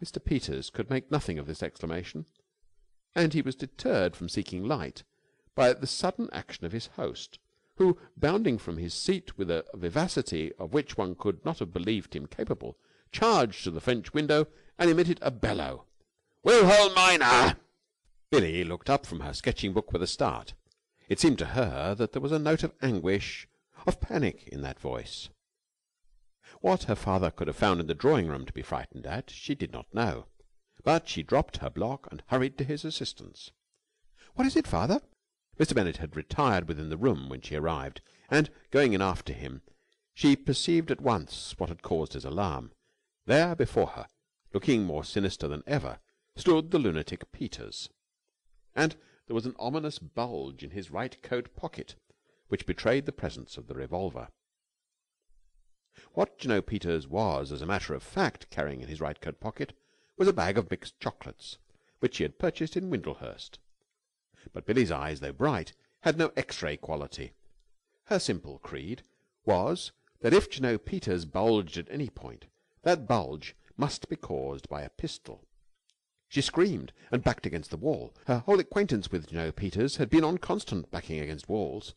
Mr. Peters could make nothing of this exclamation, and he was deterred from seeking light by the sudden action of his host, who, bounding from his seat with a vivacity of which one could not have believed him capable, charged to the French window and emitted a bellow. "Wilhelmina!" Billy looked up from her sketching book with a start. It seemed to her that there was a note of anguish, of panic in that voice. What her father could have found in the drawing-room to be frightened at, she did not know. But she dropped her block and hurried to his assistance. "What is it, father?" Mr. Bennett had retired within the room when she arrived, and, going in after him, she perceived at once what had caused his alarm. There before her, looking more sinister than ever, stood the lunatic Peters, and there was an ominous bulge in his right coat pocket which betrayed the presence of the revolver. What Jno. Peters was, as a matter of fact, carrying in his right coat pocket was a bag of mixed chocolates which he had purchased in Windlehurst. But Billy's eyes, though bright, had no X-ray quality. Her simple creed was that if Jno. Peters bulged at any point, that bulge must be caused by a pistol. She screamed and backed against the wall. Her whole acquaintance with Jno. Peters had been on constant backing against walls.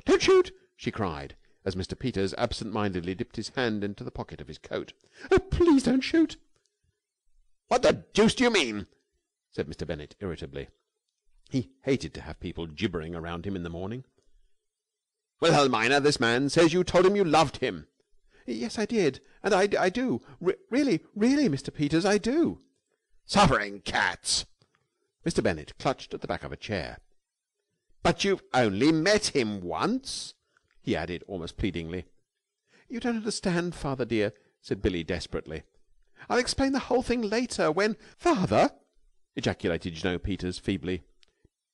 "Don't shoot!" she cried, as Mr. Peters absent-mindedly dipped his hand into the pocket of his coat. "Oh, please don't shoot!" "What the deuce do you mean?" said Mr. Bennett irritably. He hated to have people gibbering around him in the morning. "Wilhelmina, this man says you told him you loved him." "Yes, I did. And I do. Really, Mr. Peters, I do." "Suffering cats!" Mr. Bennett clutched at the back of a chair. "But you've only met him once," he added almost pleadingly. "You don't understand, father dear," said Billy desperately. "I'll explain the whole thing later, when—" "Father!" ejaculated Jno. Peters feebly.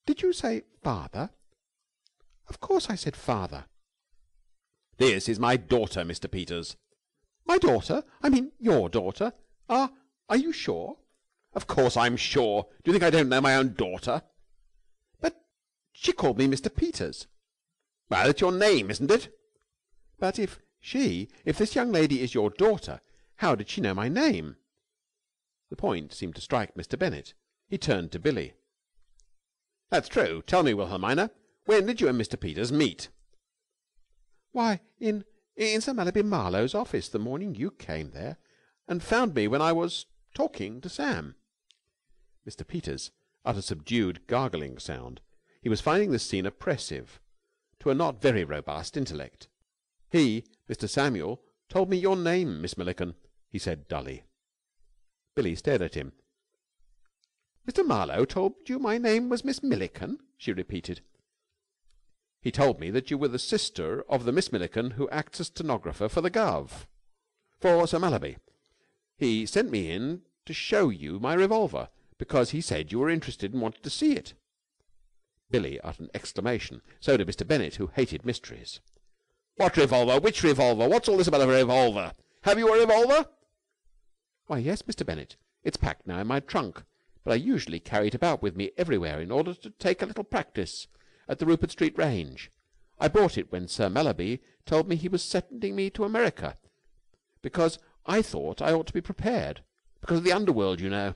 "Did you say father?" "Of course I said father." "This is my daughter, Mr. Peters." "My daughter? I mean your daughter? Are you sure?" "Of course I'm sure. Do you think I don't know my own daughter?" "But she called me Mr. Peters." "Well, it's your name, isn't it?" "But if this young lady is your daughter, how did she know my name?" The point seemed to strike Mr. Bennett. He turned to Billy. "That's true. Tell me, Wilhelmina, when did you and Mr. Peters meet?" "Why, in Sir Mallaby Marlowe's office the morning you came there and found me when I was talking to Sam." Mr. Peters uttered a subdued gargling sound. He was finding this scene oppressive to a not very robust intellect. "Mr. Samuel, told me your name, Miss Milliken," he said dully. Billy stared at him. "Mr. Marlowe told you my name was Miss Milliken?" she repeated. "He told me that you were the sister of the Miss Milliken who acts as stenographer for the Gov. for Sir Mallaby. He sent me in to show you my revolver, because he said you were interested and wanted to see it." Billy uttered an exclamation. So did Mr. Bennett, who hated mysteries. "What revolver? Which revolver? What's all this about a revolver? Have you a revolver?" "Why, yes, Mr. Bennett. It's packed now in my trunk, but I usually carry it about with me everywhere in order to take a little practice at the Rupert Street range. I bought it when Sir Mallaby told me he was sending me to America, because I thought I ought to be prepared. Because of the underworld, you know."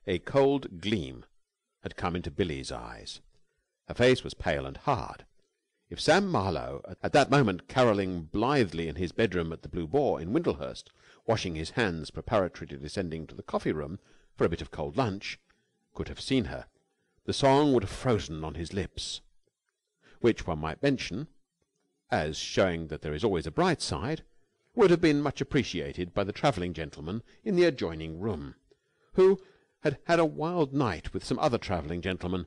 A cold gleam had come into Billy's eyes. Her face was pale and hard. If Sam Marlowe, at that moment carolling blithely in his bedroom at the Blue Boar in Windlehurst, washing his hands preparatory to descending to the coffee room for a bit of cold lunch, could have seen her, the song would have frozen on his lips, which one might mention, as showing that there is always a bright side, would have been much appreciated by the travelling gentleman in the adjoining room, who had had a wild night with some other travelling gentlemen,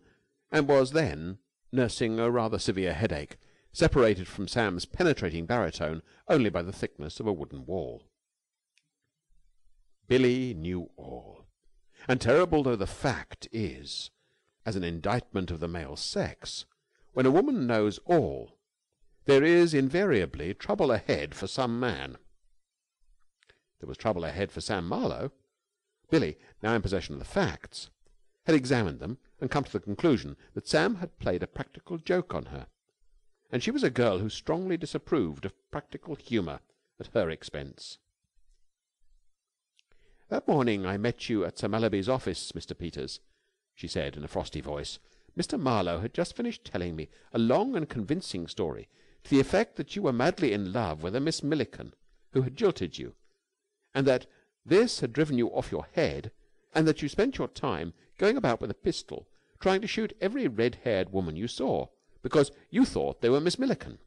and was then nursing a rather severe headache, separated from Sam's penetrating baritone only by the thickness of a wooden wall. Billy knew all, and terrible though the fact is, as an indictment of the male sex, when a woman knows all, there is invariably trouble ahead for some man. There was trouble ahead for Sam Marlowe. Billy, now in possession of the facts, had examined them and come to the conclusion that Sam had played a practical joke on her, and she was a girl who strongly disapproved of practical humour at her expense. "That morning I met you at Sir Mallaby's office, Mr. Peters," she said in a frosty voice. "Mr. Marlowe had just finished telling me a long and convincing story to the effect that you were madly in love with a Miss Milliken who had jilted you, and that this had driven you off your head, and that you spent your time going about with a pistol trying to shoot every red-haired woman you saw, because you thought they were Miss Milliken.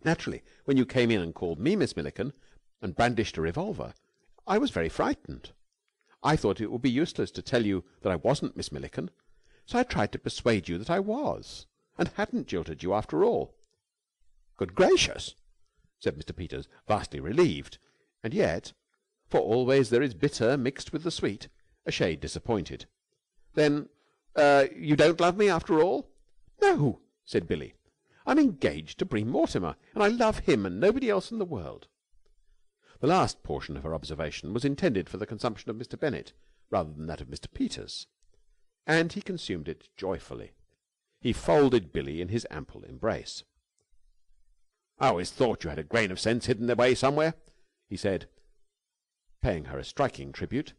Naturally, when you came in and called me Miss Milliken and brandished a revolver, I was very frightened. I thought it would be useless to tell you that I wasn't Miss Milliken, so I tried to persuade you that I was, and hadn't jilted you after all." "Good gracious!" said Mr. Peters, vastly relieved, and yet, for always there is bitter mixed with the sweet, a shade disappointed. "Then you don't love me after all?" "No," said Billy. "I'm engaged to Bream Mortimer, and I love him and nobody else in the world." The last portion of her observation was intended for the consumption of Mr. Bennett rather than that of Mr. Peters, and he consumed it joyfully. He folded Billy in his ample embrace. "I always thought you had a grain of sense hidden away somewhere," he said, paying her a striking tribute.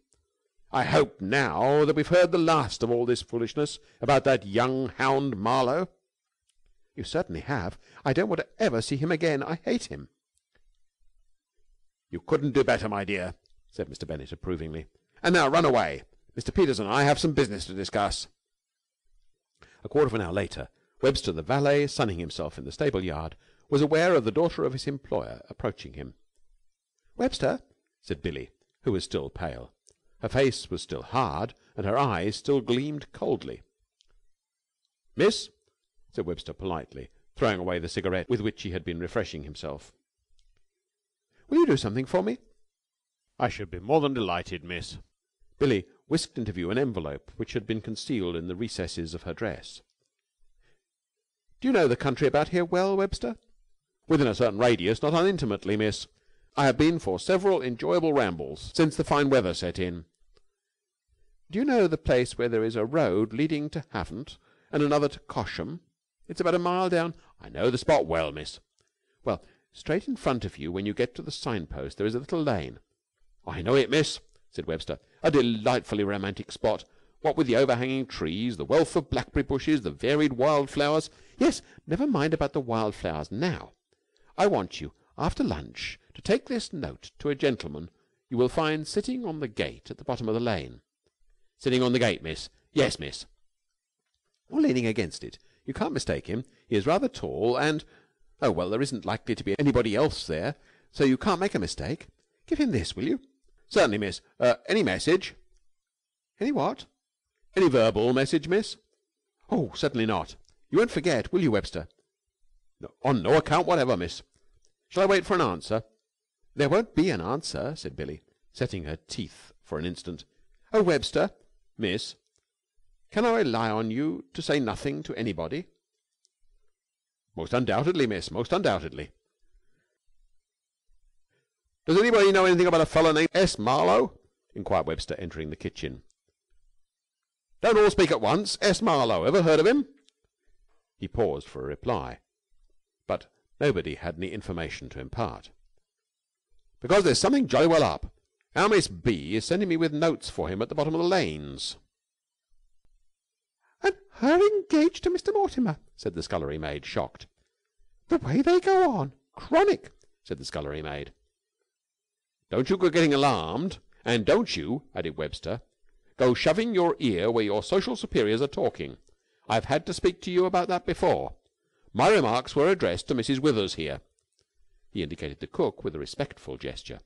"I hope now that we've heard the last of all this foolishness about that young hound Marlowe." "You certainly have. I don't want to ever see him again. I hate him." "You couldn't do better, my dear," said Mr. Bennett approvingly. "And now run away. Mr. Peters and I have some business to discuss." A quarter of an hour later, Webster, the valet, sunning himself in the stable yard, was aware of the daughter of his employer approaching him. "Webster," said Billy, who was still pale. Her face was still hard, and her eyes still gleamed coldly. "Miss," said Webster politely, throwing away the cigarette with which he had been refreshing himself, "will you do something for me?" "I should be more than delighted, miss." Billy whisked into view an envelope which had been concealed in the recesses of her dress. "Do you know the country about here well, Webster?" "Within a certain radius, not unintimately, miss. I have been for several enjoyable rambles since the fine weather set in." "Do you know the place where there is a road leading to Havant and another to Cosham? It's about a mile down." "I know the spot well, miss." "Well, straight in front of you when you get to the signpost there is a little lane." "I know it, miss," said Webster. "A delightfully romantic spot, what with the overhanging trees, the wealth of blackberry bushes, the varied wild flowers." "Yes, never mind about the wild flowers now. I want you, after lunch, to take this note to a gentleman you will find sitting on the gate at the bottom of the lane." "Sitting on the gate, miss?" "Yes, miss." "Or leaning against it. You can't mistake him. He is rather tall and oh, well, there isn't likely to be anybody else there, so you can't make a mistake. Give him this, will you?" "Certainly, miss. Any message?" "Any what?" "Any verbal message, miss?" "Oh, certainly not. You won't forget, will you, Webster?" "No, on no account whatever, miss. Shall I wait for an answer?" "There won't be an answer," said Billy, setting her teeth for an instant. "Oh, Webster." "Miss?" "Can I rely on you to say nothing to anybody?" "Most undoubtedly, miss. Most undoubtedly." "Does anybody know anything about a fellow named S. Marlowe?" inquired Webster, entering the kitchen. "Don't all speak at once. S. Marlowe. Ever heard of him?" He paused for a reply, but nobody had any information to impart. "Because there's something jolly well up. Our Miss B. is sending me with notes for him at the bottom of the lanes." "And her engaged to Mr. Mortimer!" said the scullery maid, shocked. "The way they go on! Chronic!" said the scullery maid. "Don't you go getting alarmed, and don't you," added Webster, "go shoving your ear where your social superiors are talking. I've had to speak to you about that before. My remarks were addressed to Mrs. Withers here." He indicated the cook with a respectful gesture.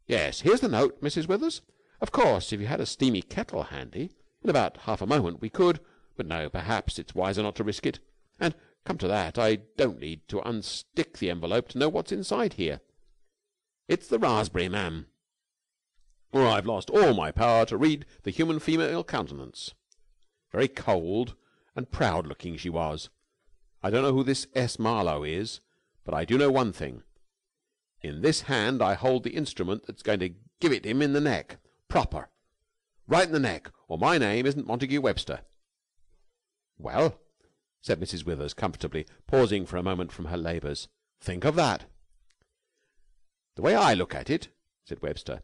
"Yes, here's the note, Mrs. Withers. Of course, if you had a steamy kettle handy, in about half a moment we could, but no, perhaps it's wiser not to risk it. And, come to that, I don't need to unstick the envelope to know what's inside here. It's the raspberry, ma'am. Or I've lost all my power to read the human female countenance. Very cold and proud-looking she was. I don't know who this S. Marlowe is, but I do know one thing. In this hand I hold the instrument that's going to give it him in the neck. Proper. Right in the neck, or my name isn't Montague Webster." "Well," said Mrs. Withers comfortably, pausing for a moment from her labours, "think of that." "The way I look at it," said Webster,